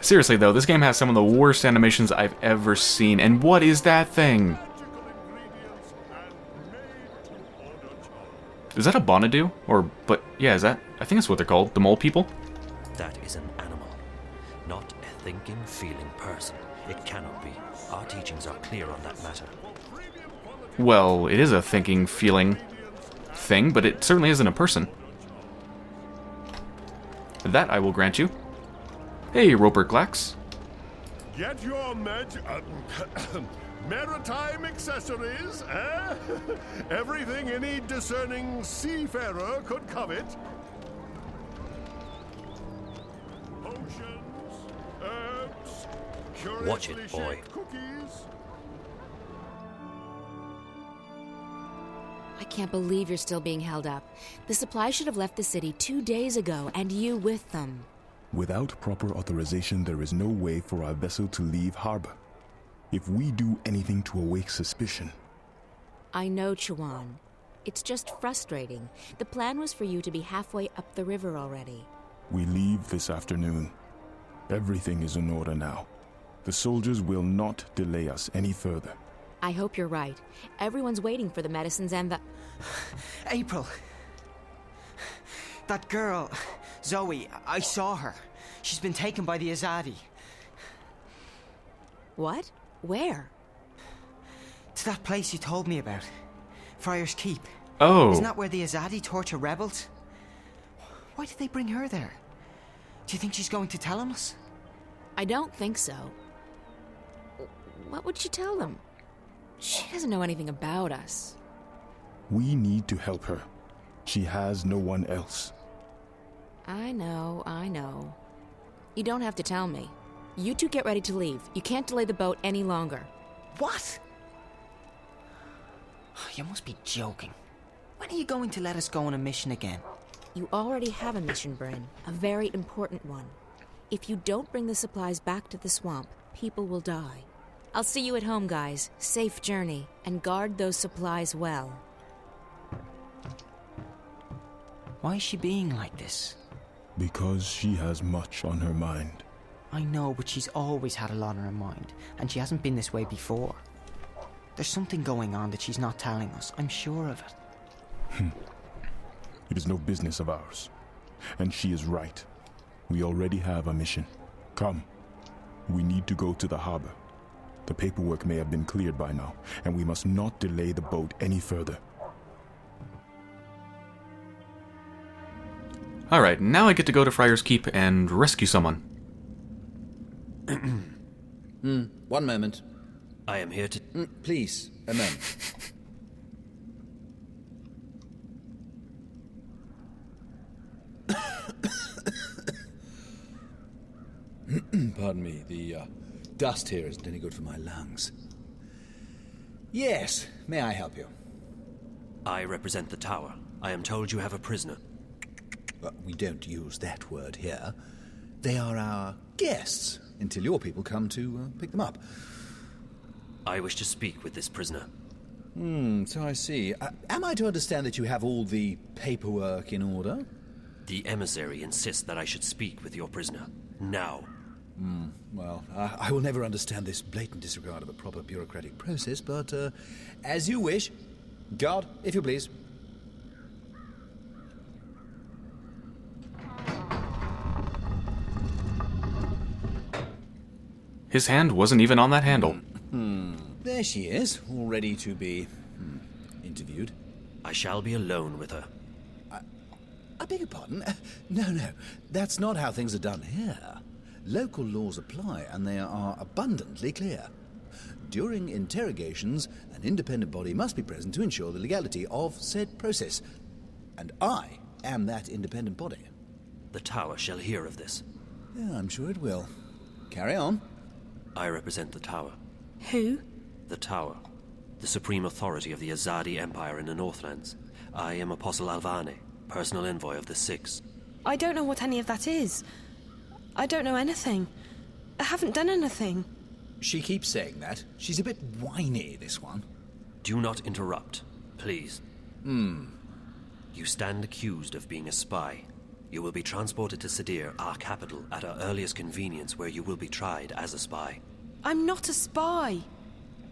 Seriously though, this game has some of the worst animations I've ever seen. And what is that thing? Is that a Bonadu? But yeah, is that... I think that's what they're called. The mole people? That is an animal, not a thinking, feeling person. It cannot be. Our teachings are clear on that matter. Well, it is a thinking, feeling thing, but it certainly isn't a person. That I will grant you. Hey, Roper Glax. Get your maritime accessories, eh? Everything any discerning seafarer could covet. Potions, herbs, Watch curiously it, boy. shaped cookies. I can't believe you're still being held up. The supply should have left the city 2 days ago, and you with them. Without proper authorization, there is no way for our vessel to leave harbor. If we do anything to awake suspicion... I know, Chuan. It's just frustrating. The plan was for you to be halfway up the river already. We leave this afternoon. Everything is in order now. The soldiers will not delay us any further. I hope you're right. Everyone's waiting for the medicines and the... April! That girl, Zoe, I saw her. She's been taken by the Azadi. What? Where? To that place you told me about. Friar's Keep. Oh. Isn't that where the Azadi torture rebels? Why did they bring her there? Do you think she's going to tell on us? I don't think so. What would she tell them? She doesn't know anything about us. We need to help her. She has no one else. I know. You don't have to tell me. You two get ready to leave. You can't delay the boat any longer. What? You must be joking. When are you going to let us go on a mission again? You already have a mission, Bryn. A very important one. If you don't bring the supplies back to the swamp, people will die. I'll see you at home, guys. Safe journey, and guard those supplies well. Why is she being like this? Because she has much on her mind. I know, but she's always had a lot on her mind, and she hasn't been this way before. There's something going on that she's not telling us. I'm sure of it. It is no business of ours. And she is right. We already have a mission. Come. We need to go to the harbor. The paperwork may have been cleared by now, and we must not delay the boat any further. Alright, now I get to go to Friar's Keep and rescue someone. 1 moment. I am here to... Please, a moment. Pardon me, the dust here isn't any good for my lungs. Yes, may I help you? I represent the tower. I am told you have a prisoner. We don't use that word here. They are our guests, until your people come to pick them up. I wish to speak with this prisoner. So I see. Am I to understand that you have all the paperwork in order? The emissary insists that I should speak with your prisoner. Now. Well, I will never understand this blatant disregard of a proper bureaucratic process, but as you wish. Guard, if you please. His hand wasn't even on that handle. There she is, all ready to be interviewed. I shall be alone with her. I beg your pardon? No, that's not how things are done here. Local laws apply, and they are abundantly clear. During interrogations, an independent body must be present to ensure the legality of said process. And I am that independent body. The tower shall hear of this. Yeah, I'm sure it will. Carry on. I represent the tower. Who? The tower. The supreme authority of the Azadi Empire in the Northlands. I am Apostle Alvane, personal envoy of the Six. I don't know what any of that is. I don't know anything. I haven't done anything. She keeps saying that. She's a bit whiny, this one. Do not interrupt, please. You stand accused of being a spy. You will be transported to Sadir, our capital, at our earliest convenience, where you will be tried as a spy. I'm not a spy.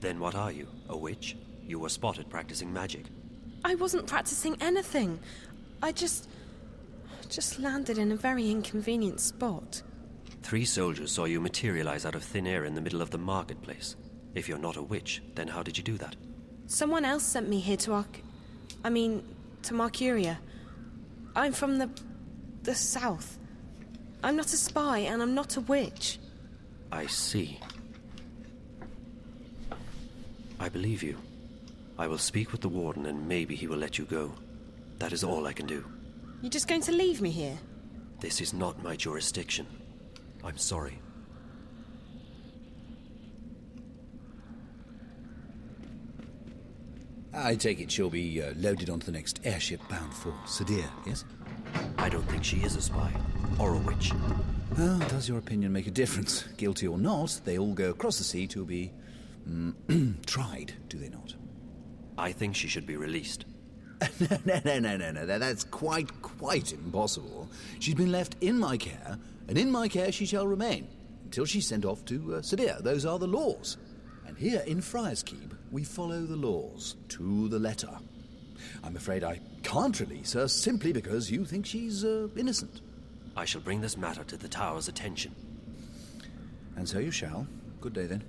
Then what are you? A witch? You were spotted practicing magic. I wasn't practicing anything. I just landed in a very inconvenient spot. 3 soldiers saw you materialize out of thin air in the middle of the marketplace. If you're not a witch, then how did you do that? Someone else sent me here to Marcuria. I'm from the south. I'm not a spy, and I'm not a witch. I see. I believe you. I will speak with the warden, and maybe he will let you go. That is all I can do. You're just going to leave me here? This is not my jurisdiction. I'm sorry. I take it she'll be loaded onto the next airship bound for Sadir, yes? I don't think she is a spy. Or a witch. Well, does your opinion make a difference? Guilty or not, they all go across the sea to be tried, do they not? I think she should be released. No. That's quite impossible. She's been left in my care, and in my care she shall remain, until she's sent off to Sadir. Those are the laws. And here in Friar's Keep, we follow the laws to the letter. I'm afraid I can't release her simply because you think she's innocent. I shall bring this matter to the tower's attention. And so you shall. Good day, then.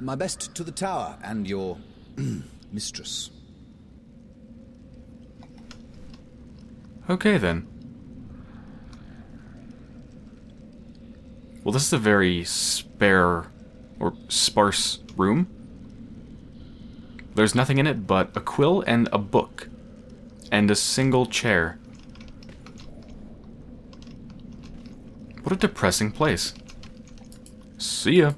My best to the tower and your mistress. Okay, then. Well, this is a very spare or sparse room. There's nothing in it but a quill and a book. And a single chair. What a depressing place. See ya.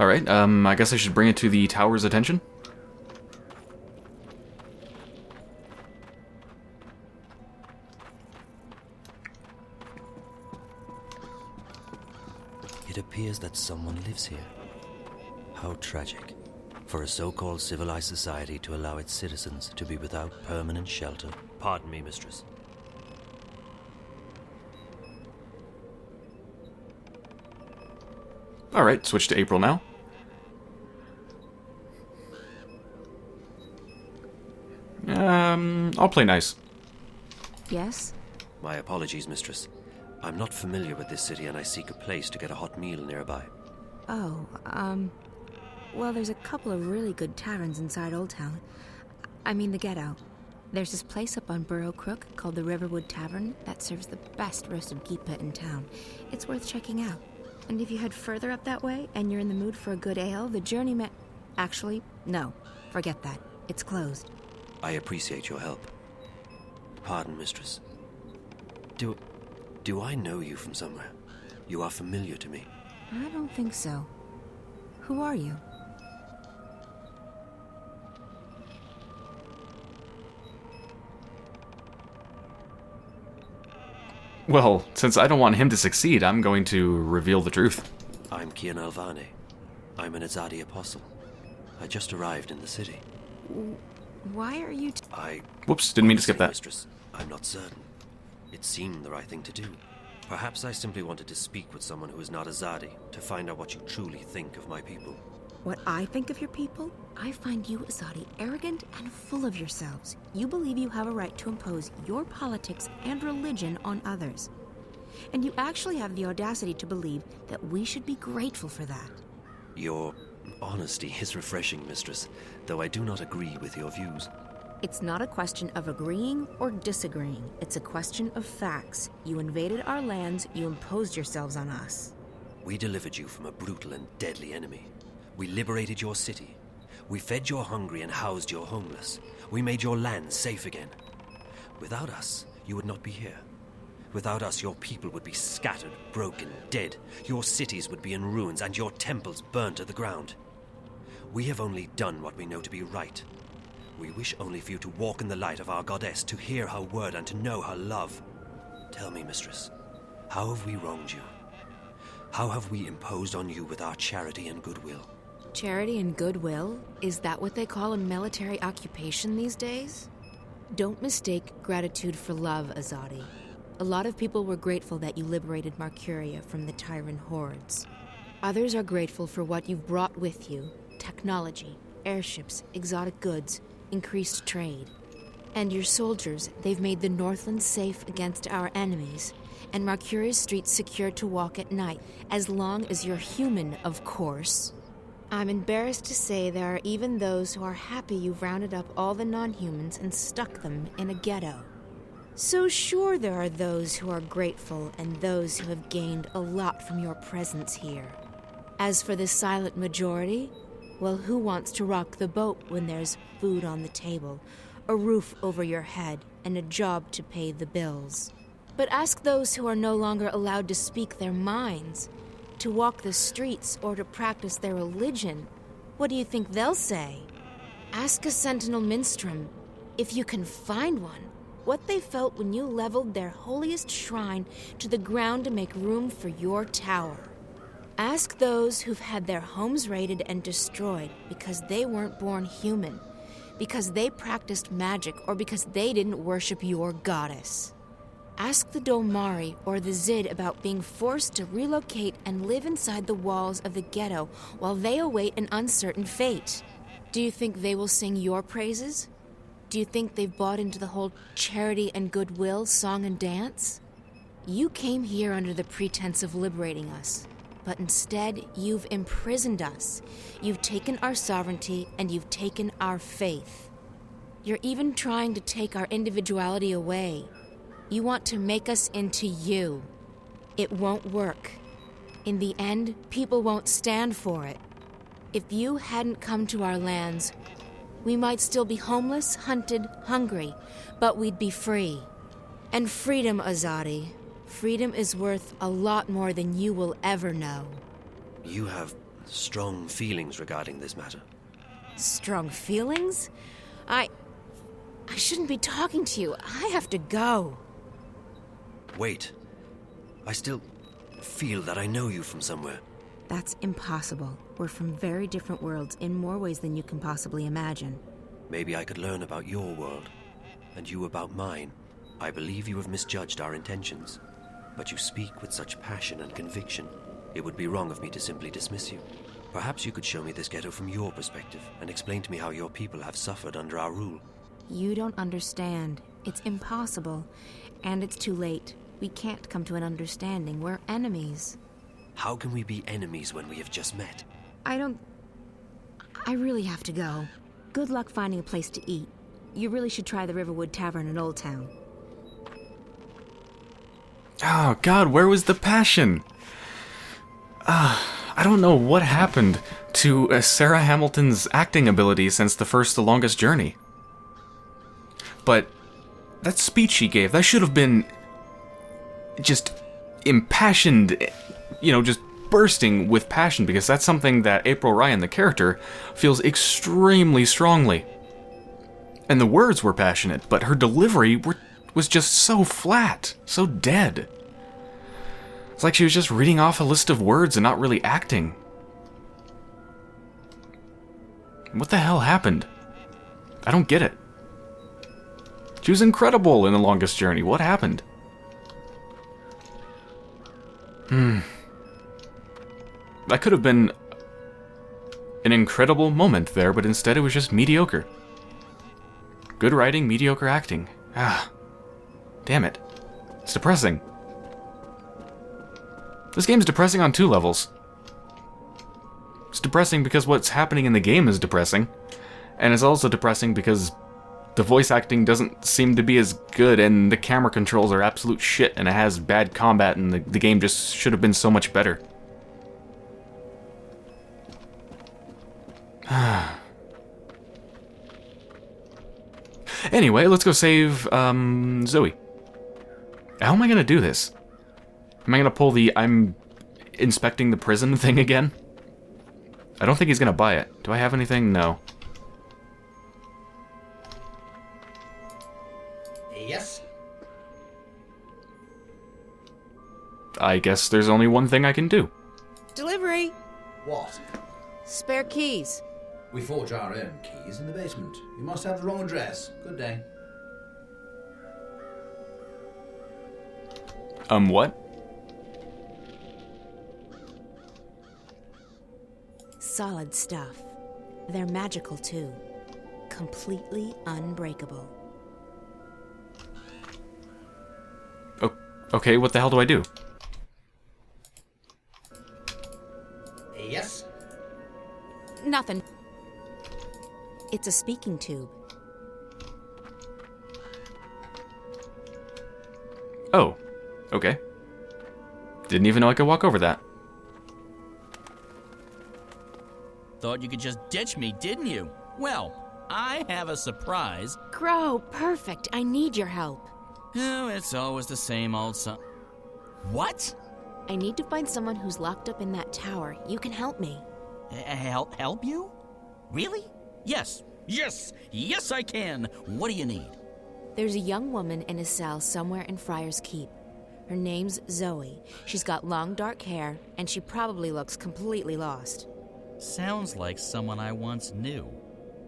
Alright, I guess I should bring it to the tower's attention. It appears that someone lives here. How tragic. For a so-called civilized society to allow its citizens to be without permanent shelter. Pardon me, mistress. Alright, switch to April now. I'll play nice. Yes? My apologies, mistress. I'm not familiar with this city and I seek a place to get a hot meal nearby. Oh, well, there's a couple of really good taverns inside Old Town. I mean the Ghetto. There's this place up on Burrow Crook called the Riverwood Tavern that serves the best roasted geepa in town. It's worth checking out. And if you head further up that way and you're in the mood for a good ale, the Journeyman... Actually, no. Forget that. It's closed. I appreciate your help. Pardon, mistress. Do I know you from somewhere? You are familiar to me. I don't think so. Who are you? Well, since I don't want him to succeed, I'm going to reveal the truth. I'm Kian Alvane. I'm an Azadi apostle. I just arrived in the city. Why are you... Whoops, didn't mean to skip that. Mistress, I'm not certain. It seemed the right thing to do. Perhaps I simply wanted to speak with someone who is not Azadi, to find out what you truly think of my people. What I think of your people? I find you, Azadi, arrogant and full of yourselves. You believe you have a right to impose your politics and religion on others. And you actually have the audacity to believe that we should be grateful for that. Your honesty is refreshing, mistress, though I do not agree with your views. It's not a question of agreeing or disagreeing. It's a question of facts. You invaded our lands, you imposed yourselves on us. We delivered you from a brutal and deadly enemy. We liberated your city. We fed your hungry and housed your homeless. We made your land safe again. Without us, you would not be here. Without us, your people would be scattered, broken, dead. Your cities would be in ruins and your temples burned to the ground. We have only done what we know to be right. We wish only for you to walk in the light of our goddess, to hear her word and to know her love. Tell me, mistress, how have we wronged you? How have we imposed on you with our charity and goodwill? Charity and goodwill? Is that what they call a military occupation these days? Don't mistake gratitude for love, Azadi. A lot of people were grateful that you liberated Marcuria from the Tyrant hordes. Others are grateful for what you've brought with you: technology, airships, exotic goods, increased trade. And your soldiers, they've made the Northlands safe against our enemies, and Marcuria's streets secure to walk at night, as long as you're human, of course. I'm embarrassed to say there are even those who are happy you've rounded up all the non-humans and stuck them in a ghetto. So sure, there are those who are grateful and those who have gained a lot from your presence here. As for the silent majority, well, who wants to rock the boat when there's food on the table, a roof over your head, and a job to pay the bills? But ask those who are no longer allowed to speak their minds, to walk the streets, or to practice their religion. What do you think they'll say? Ask a sentinel minstrel, if you can find one, what they felt when you leveled their holiest shrine to the ground to make room for your tower. Ask those who've had their homes raided and destroyed because they weren't born human, because they practiced magic, or because they didn't worship your goddess. Ask the Dolmari or the Zid about being forced to relocate and live inside the walls of the ghetto while they await an uncertain fate. Do you think they will sing your praises? Do you think they've bought into the whole charity and goodwill song and dance? You came here under the pretense of liberating us, but instead you've imprisoned us. You've taken our sovereignty and you've taken our faith. You're even trying to take our individuality away. You want to make us into you. It won't work. In the end, people won't stand for it. If you hadn't come to our lands, we might still be homeless, hunted, hungry, but we'd be free. And freedom, Azadi. Freedom is worth a lot more than you will ever know. You have strong feelings regarding this matter. Strong feelings? I shouldn't be talking to you. I have to go. Wait. I still feel that I know you from somewhere. That's impossible. We're from very different worlds in more ways than you can possibly imagine. Maybe I could learn about your world, and you about mine. I believe you have misjudged our intentions, but you speak with such passion and conviction. It would be wrong of me to simply dismiss you. Perhaps you could show me this ghetto from your perspective, and explain to me how your people have suffered under our rule. You don't understand. It's impossible. And it's too late. We can't come to an understanding. We're enemies. How can we be enemies when we have just met? I really have to go. Good luck finding a place to eat. You really should try the Riverwood Tavern in Old Town. Oh, God, where was the passion? I don't know what happened to Sarah Hamilton's acting ability since The Longest Journey. But that speech she gave, that should have been just impassioned, just bursting with passion, because that's something that April Ryan, the character, feels extremely strongly. And the words were passionate, but her delivery was just so flat, so dead. It's like she was just reading off a list of words and not really acting. What the hell happened? I don't get it. She was incredible in The Longest Journey. What happened? That could have been an incredible moment there, but instead it was just mediocre. Good writing, mediocre acting. Damn it. It's depressing. This game's depressing on 2 levels. It's depressing because what's happening in the game is depressing, and it's also depressing because the voice acting doesn't seem to be as good, and the camera controls are absolute shit, and it has bad combat, and the game just should have been so much better. Anyway, let's go save Zoe. How am I gonna do this? Am I gonna pull the I'm inspecting the prison thing again? I don't think he's gonna buy it. Do I have anything? No. Yes? I guess there's only one thing I can do. Delivery! What? Spare keys. We forge our own keys in the basement. You must have the wrong address. Good day. What? Solid stuff. They're magical too. Completely unbreakable. Okay, what the hell do I do? Yes? Nothing. It's a speaking tube. Oh, okay. Didn't even know I could walk over that. Thought you could just ditch me, didn't you? Well, I have a surprise. Crow, perfect. I need your help. Oh, it's always the same old What? I need to find someone who's locked up in that tower. You can help me. Help you? Really? Yes, I can. What do you need? There's a young woman in a cell somewhere in Friar's Keep. Her name's Zoe. She's got long dark hair, and she probably looks completely lost. Sounds like someone I once knew.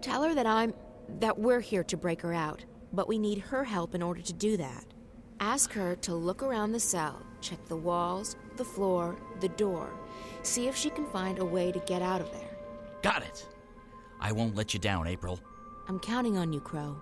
Tell her that we're here to break her out, but we need her help in order to do that. Ask her to look around the cell, check the walls, the floor, the door. See if she can find a way to get out of there. Got it. I won't let you down, April. I'm counting on you, Crow.